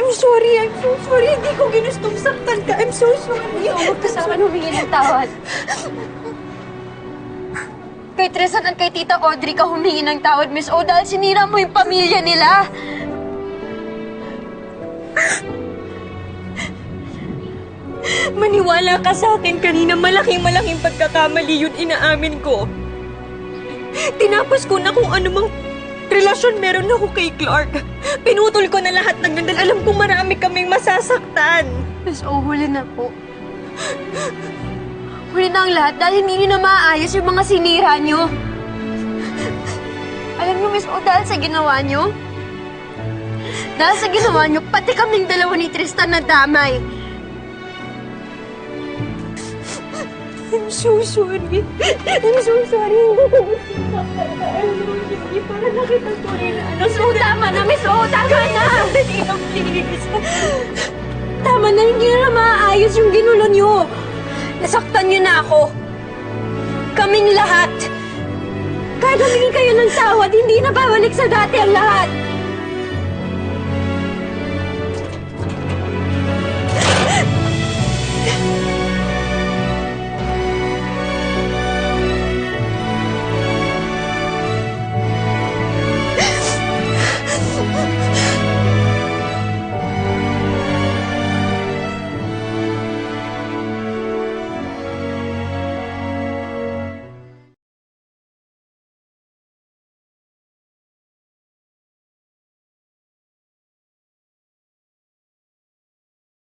I'm sorry. Hindi ko ginustong saktan ka. I'm so sorry. Huwag ka sa akin humingi ng tawad. Kay Tristan at kay Tita Audrey ka humingi ng tawad, Miss O, dahil sinira mo yung pamilya nila. Maniwala ka sa akin kanina. Malaking pagkakamali yun, inaamin ko. Tinapos ko na kung anumang relasyon meron ako kay Clark. Pinutol ko na lahat ng ganda. Alam kong marami kaming masasaktan. Miss O, huli na po. Huli na ang lahat dahil hindi nyo na maaayos yung mga sinira nyo. Alam nyo, Miss O, dahil sa ginawa nyo, pati kaming dalawa ni Tristan na damay. I'm so sorry. Hindi ko hindi para nakita ko rin. Miss O, tama na! Miss O, tama na! Please. Tama na, hindi na maaayos yung ginulo nyo. Nasaktan nyo na ako. Kaming lahat. Kahit humingi kayo ng tawad, hindi na babalik sa dati ang lahat.